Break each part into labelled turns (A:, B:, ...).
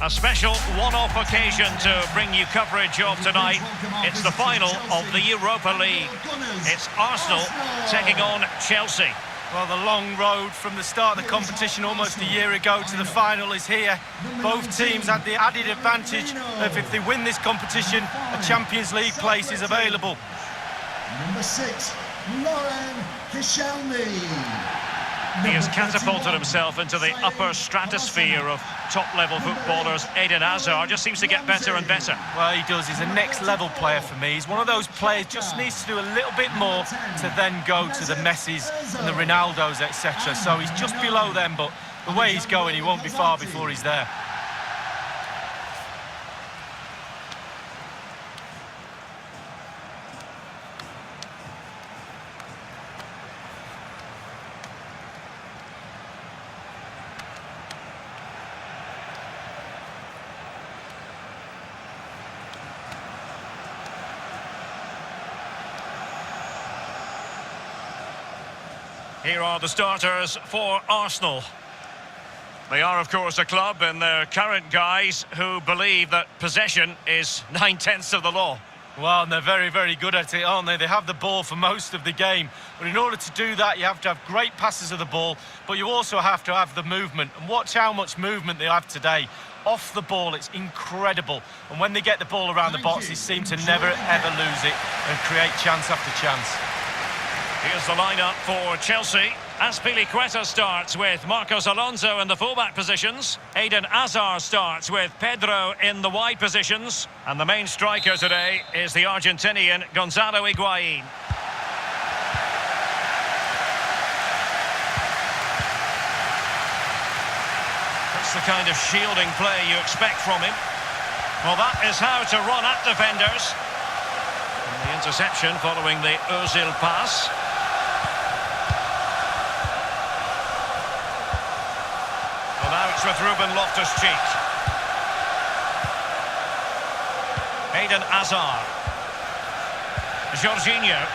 A: A special one-off occasion to bring you coverage of tonight. It's the final of the Europa League. It's Arsenal taking on Chelsea.
B: Well, the long road from the start of the competition almost a year ago to the final is here. Both teams had the added advantage of if they win this competition, a Champions League place is available.
C: Number 6, Lauren Koscielny.
A: He has catapulted himself into the upper stratosphere of top-level footballers. Eden Hazard just seems to get better and better.
B: Well, he does. He's a next-level player for me. He's one of those players just needs to do a little bit more to then go to the Messis and the Ronaldos, etc. So he's just below them, but the way he's going, he won't be far before he's there.
A: Here are the starters for Arsenal. They are, of course, a club in their current guise who believe that possession is 9/10 of the law.
B: Well, and they're very, very good at it, aren't they? They have the ball for most of the game. But in order to do that, you have to have great passes of the ball, but you also have to have the movement. And watch how much movement they have today. Off the ball, it's incredible. And when they get the ball around the box, they seem to never, ever lose it and create chance after chance.
A: Here's the lineup for Chelsea. Azpilicueta starts with Marcos Alonso in the fullback positions. Eden Hazard starts with Pedro in the wide positions. And the main striker today is the Argentinian Gonzalo Higuain. That's the kind of shielding play you expect from him. Well, that is how to run at defenders. And the interception following the Ozil pass. With Ruben Loftus-Cheek. Eden Hazard. Jorginho.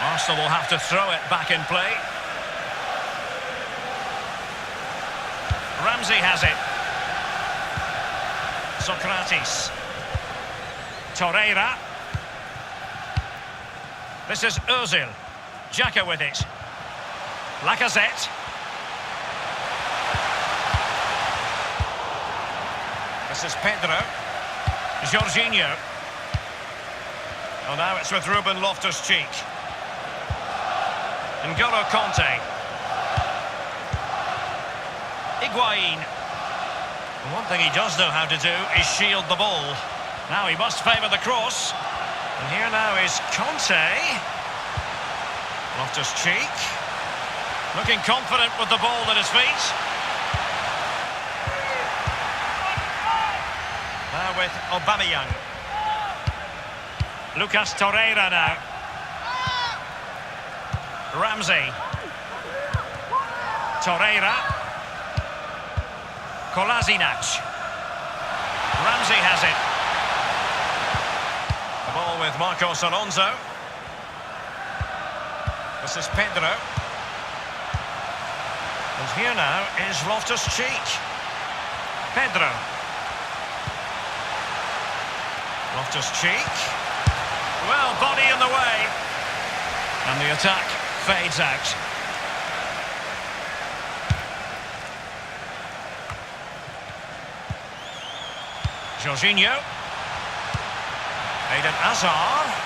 A: Arsenal will have to throw it back in play. Ramsey has it. Socrates. Torreira. This is Ozil. Xhaka with it. Lacazette. This is Pedro. Jorginho. Oh, now it's with Ruben Loftus-Cheek. N'Golo Kanté. Higuain. One thing he does know how to do is shield the ball. Now he must favour the cross. And here now is Kanté. Loftus-Cheek, looking confident with the ball at his feet. Now with Aubameyang. Lucas Torreira now. Ramsey. Torreira. Kolasinac. Ramsey has it. The ball with Marcos Alonso. This is Pedro. And here now is Loftus-Cheek. Pedro. Loftus-Cheek. Well, body in the way. And the attack fades out. Jorginho. Eden Hazard.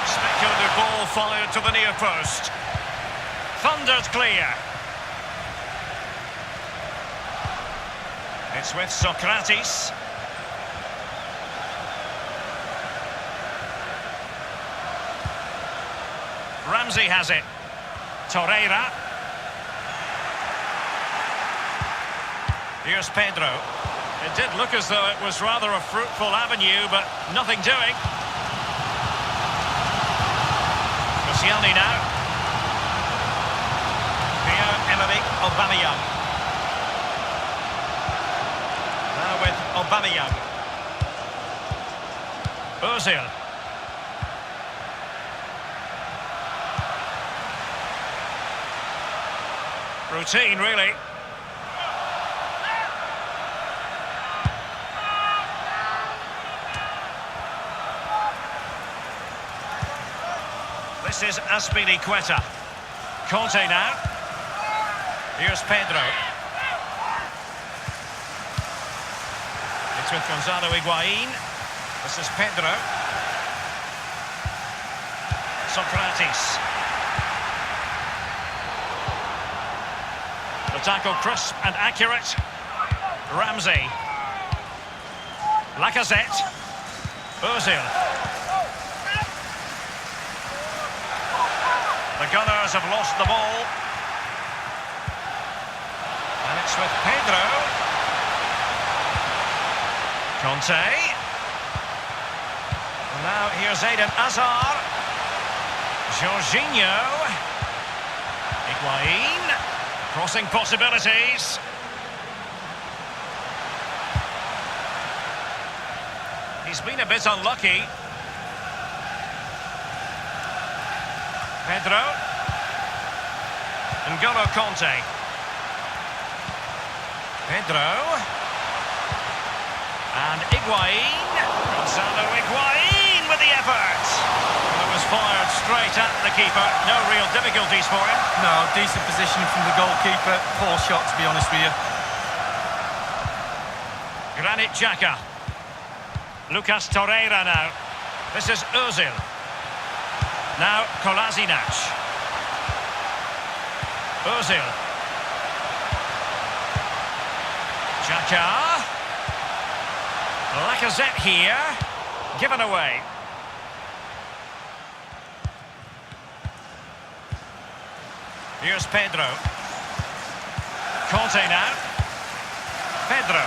A: Speculative ball fired to the near post. Thundered clear. It's with Socrates. Ramsey has it. Torreira. Here's Pedro. It did look as though it was rather a fruitful avenue, but nothing doing. Koscielny now. Pierre-Emerick Aubameyang. Now with Aubameyang. Ozil. Routine, really. This is Azpilicueta. Conte now. Here's Pedro. It's with Gonzalo Higuain. This is Pedro. Socrates. The tackle crisp and accurate. Ramsey. Lacazette. Ozil. The Gunners have lost the ball. And it's with Pedro. Conte. And now here's Eden Hazard. Jorginho. Higuain. Crossing possibilities. He's been a bit unlucky. Pedro. N'Golo Conte. Pedro. And Higuain. Gonzalo Higuain with the effort. It was fired straight at the keeper. No real difficulties for him.
B: No, decent positioning from the goalkeeper. Poor shot, to be honest with you.
A: Granit Xhaka. Lucas Torreira now. This is Ozil. Now Kolasinac. Ozil. Xhaka. Lacazette here. Given away. Here's Pedro. Conte now. Pedro.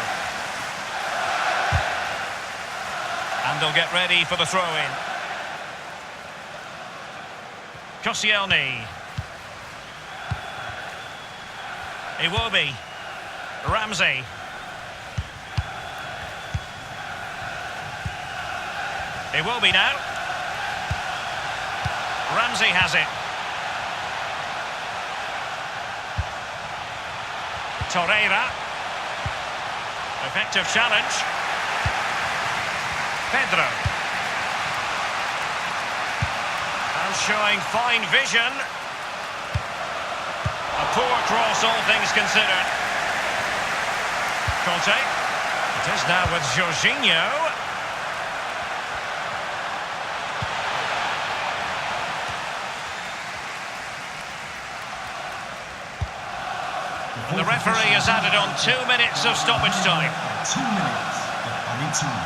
A: And they'll get ready for the throw-in. Koscielny. Iwobi. Ramsey. Iwobi now. Ramsey has it. Torreira. Effective challenge. Pedro. And showing fine vision. A poor cross, all things considered. Conte. It is now with Jorginho. And the referee has added on 2 minutes of stoppage time.
C: 2 minutes of added time.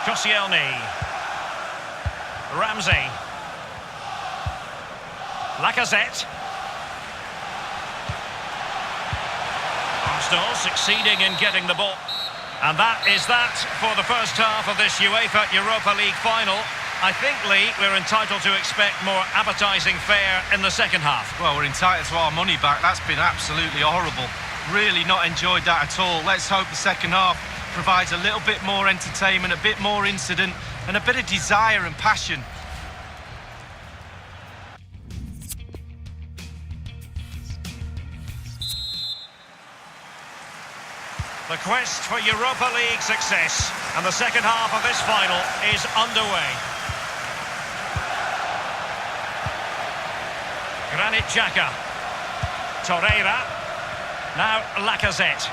A: Koscielny. Ramsey. Lacazette. Arsenal succeeding in getting the ball. And that is that for the first half of this UEFA Europa League final. I think, Lee, we're entitled to expect more appetising fare in the second half.
B: Well, we're entitled to our money back. That's been absolutely horrible. Really not enjoyed that at all. Let's hope the second half provides a little bit more entertainment, a bit more incident, and a bit of desire and passion.
A: The quest for Europa League success, and the second half of this final is underway. Granit Xhaka. Torreira. Now Lacazette.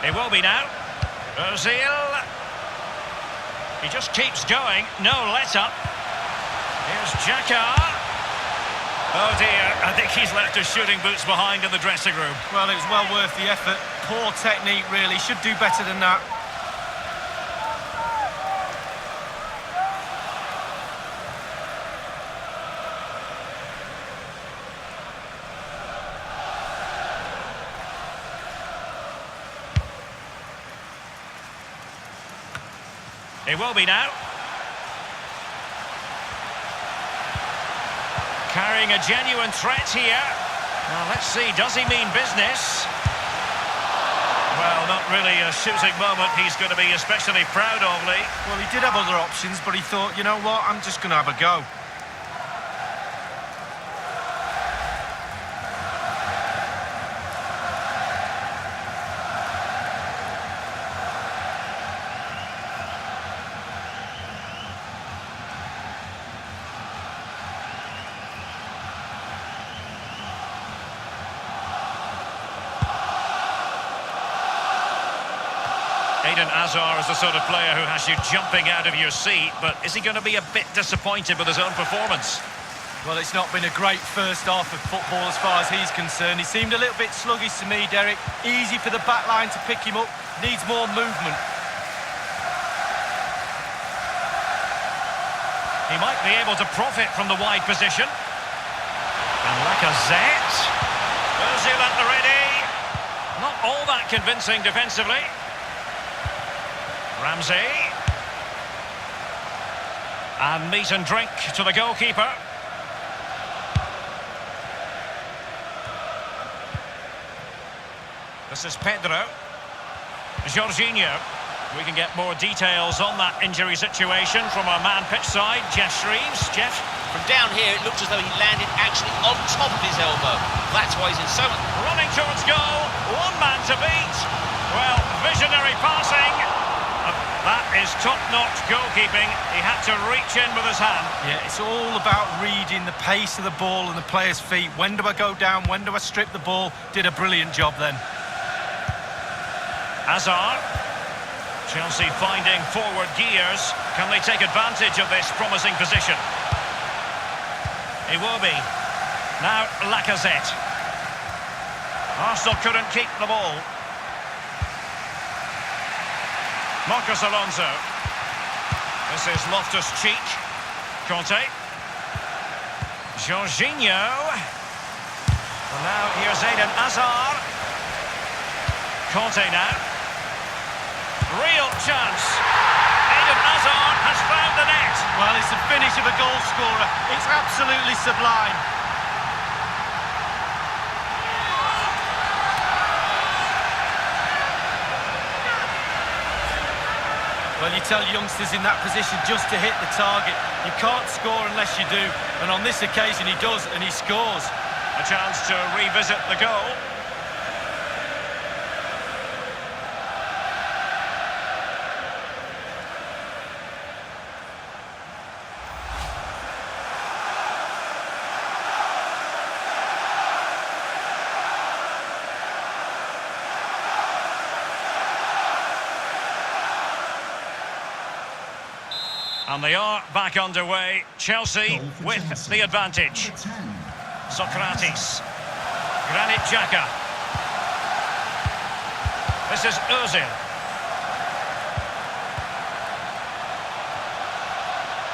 A: It will be now. Ozil. He just keeps going. No let-up. Here's Xhaka. Oh dear, I think he's left his shooting boots behind in the dressing room.
B: Well, it was well worth the effort. Poor technique, really. Should do better than that.
A: It will be now. Carrying a genuine threat here. Now, let's see, does he mean business? Well, not really a shooting moment he's going to be especially proud of, Lee.
B: Well, he did have other options, but he thought, you know what, I'm just going to have a go.
A: Eden Hazard is the sort of player who has you jumping out of your seat, but is he going to be a bit disappointed with his own performance?
B: Well, it's not been a great first half of football as far as he's concerned. He seemed a little bit sluggish to me, Derek. Easy for the back line to pick him up. Needs more movement.
A: He might be able to profit from the wide position. And Lacazette. Ozil at the ready. Not all that convincing defensively. Ramsey. And meat and drink to the goalkeeper. This is Pedro. Jorginho. We can get more details on that injury situation from our man pitch side, Jeff Shreves. Jeff?
D: From down here, it looked as though he landed actually on top of his elbow. That's why he's in so much...
A: Running towards goal. One man to beat. Well, visionary passing. That is top-notch goalkeeping. He had to reach in with his hand.
B: Yeah, it's all about reading the pace of the ball and the player's feet. When do I go down? When do I strip the ball? Did a brilliant job then.
A: Hazard. Chelsea finding forward gears. Can they take advantage of this promising position? Iwobi. Now Lacazette. Arsenal couldn't keep the ball. Marcos Alonso. This is Loftus-Cheek. Conte. Jorginho. Well, now here's Eden Hazard. Conte now. Real chance. Eden Hazard has found the net.
B: Well, it's the finish of a goal scorer. It's absolutely sublime. Well, you tell youngsters in that position just to hit the target. You can't score unless you do. And on this occasion, he does, and he scores.
A: A chance to revisit the goal. And they are back underway. Chelsea with the advantage. Socrates. Granit Xhaka. This is Ozil.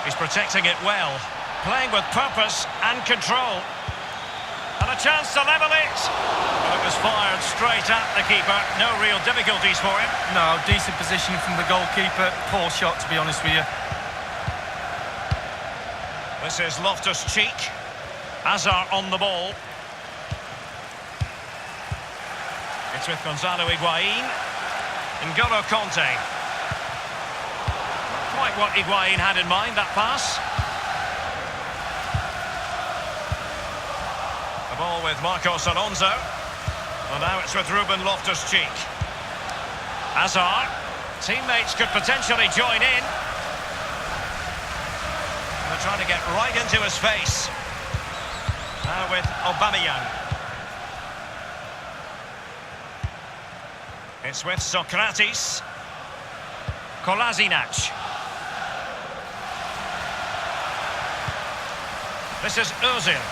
A: He's protecting it well. Playing with purpose and control. And a chance to level it. Well, it was fired straight at the keeper. No real difficulties for him.
B: No, decent positioning from the goalkeeper. Poor shot, to be honest with you.
A: This is Loftus-Cheek. Hazard on the ball. It's with Gonzalo Higuain. N'Golo Conte. Not quite what Higuain had in mind, that pass. The ball with Marcos Alonso. And now it's with Ruben Loftus-Cheek. Hazard. Teammates could potentially join in. They're trying to get right into his face. Now with Aubameyang. It's with Socrates. Kolasinac. This is Ozil.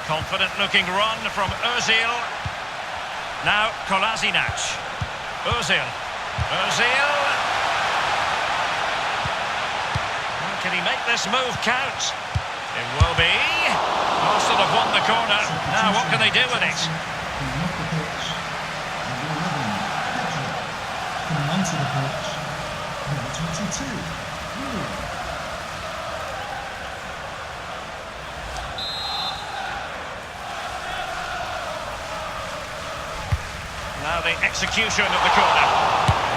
A: Confident looking run from Ozil. Now Kolasinac. Ozil. Ozil. Can he make this move count? It will be. Arsenal have won the corner. Now what can they do with it?
C: Coming onto the pitch, number 22, Willian.
A: Now the execution of the corner.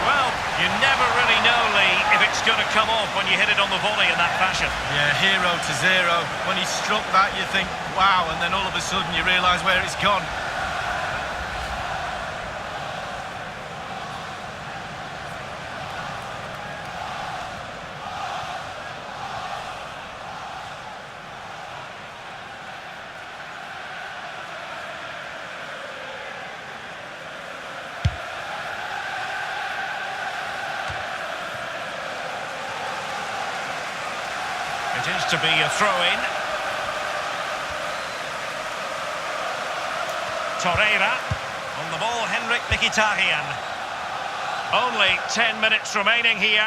A: Well, you never really know, Lee, if it's going to come off when you hit it on the volley in that fashion.
B: Yeah, 0-0. When he struck that, you think, wow, and then all of a sudden you realise where it's gone.
A: It is to be a throw-in. Torreira. On the ball, Henrik Mkhitaryan. Only 10 minutes remaining here.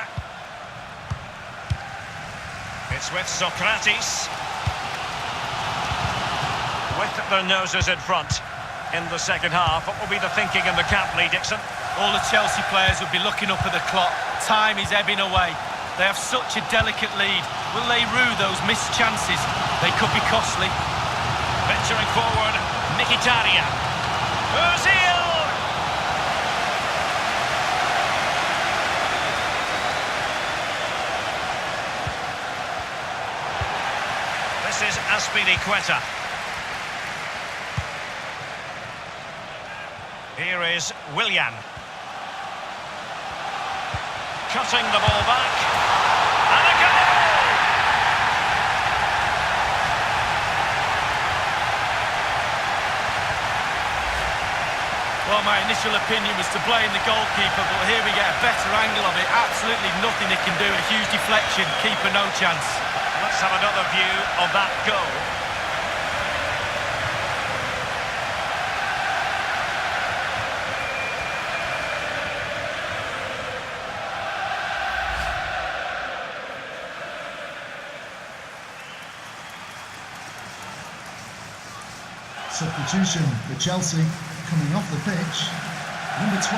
A: It's with Socrates. With their noses in front in the second half. What will be the thinking in the camp, Lee Dixon?
B: All the Chelsea players would be looking up at the clock. Time is ebbing away. They have such a delicate lead. Will they rue those missed chances? They could be costly.
A: Venturing forward, Mkhitaryan. Ozil! This is Azpilicueta. Here is Willian. Cutting the ball back. And a goal!
B: Well, my initial opinion was to blame the goalkeeper, but here we get a better angle of it. Absolutely nothing he can do. A huge deflection. Keeper no chance.
A: Let's have another view of that goal.
C: Substitution for Chelsea coming off the pitch. Number 12,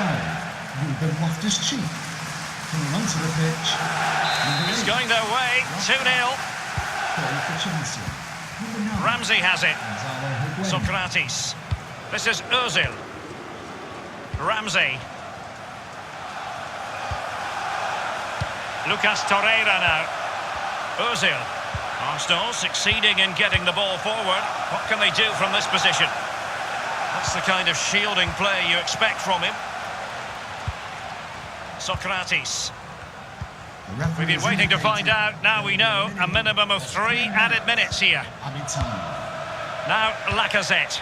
C: Ruben Loftus-Cheek. Coming onto the pitch. Number 8,
A: It's going their way. 2-0.
C: goal for Chelsea. Number 9,
A: Ramsey has it.
C: Gonzalo Higuain.
A: Socrates. This is Ozil. Ramsey. Lucas Torreira now. Ozil. Arsenal succeeding in getting the ball forward. What can they do from this position? That's the kind of shielding play you expect from him. Socrates.
C: The referee
A: We've been
C: has
A: waiting to find
C: indicated
A: out. Now we know a minimum of 3 added minutes here.
C: added time.
A: Now Lacazette.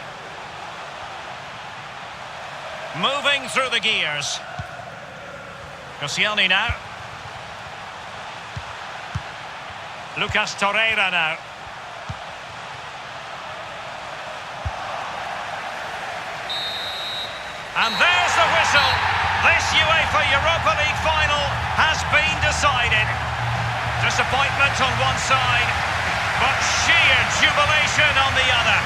A: Moving through the gears. Koscielny now. Lucas Torreira now. And there's the whistle. This UEFA Europa League final has been decided. Disappointment on one side, but sheer jubilation on the other.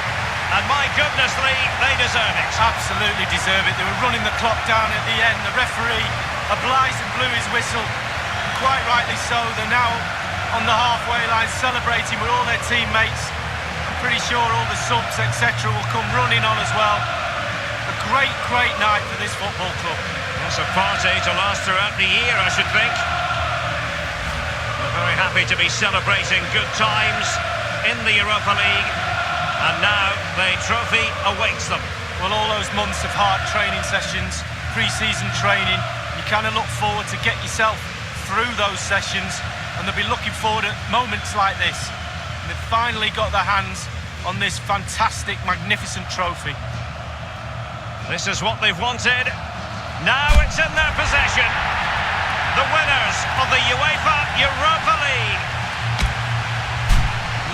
A: And my goodness, Lee, they deserve it.
B: Absolutely deserve it. They were running the clock down at the end. The referee obliged and blew his whistle. Quite rightly so. They're now on the halfway line celebrating with all their teammates. I'm pretty sure all the subs, etc. will come running on as well. A great, great night for this football club.
A: It's a party to last throughout the year, I should think. We're very happy to be celebrating good times in the Europa League. And now the trophy awaits them.
B: Well, all those months of hard training sessions, pre-season training, you kind of look forward to get yourself through those sessions, and they'll be looking forward at moments like this. And they've finally got their hands on this fantastic, magnificent trophy.
A: This is what they've wanted. Now it's in their possession. The winners of the UEFA Europa League.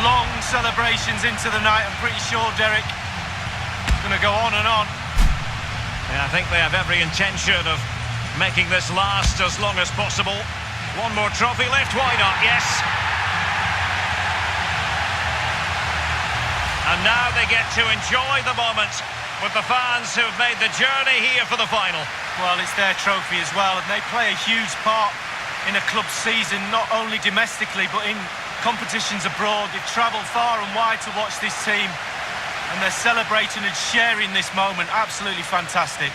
B: Long celebrations into the night. I'm pretty sure, Derek, it's going to go on and on.
A: Yeah, I think they have every intention of making this last as long as possible. One more trophy left, why not? Yes. And now they get to enjoy the moment with the fans who've made the journey here for the final.
B: Well, it's their trophy as well, and they play a huge part in a club's season, not only domestically, but in competitions abroad. They've travelled far and wide to watch this team, and they're celebrating and sharing this moment. Absolutely fantastic.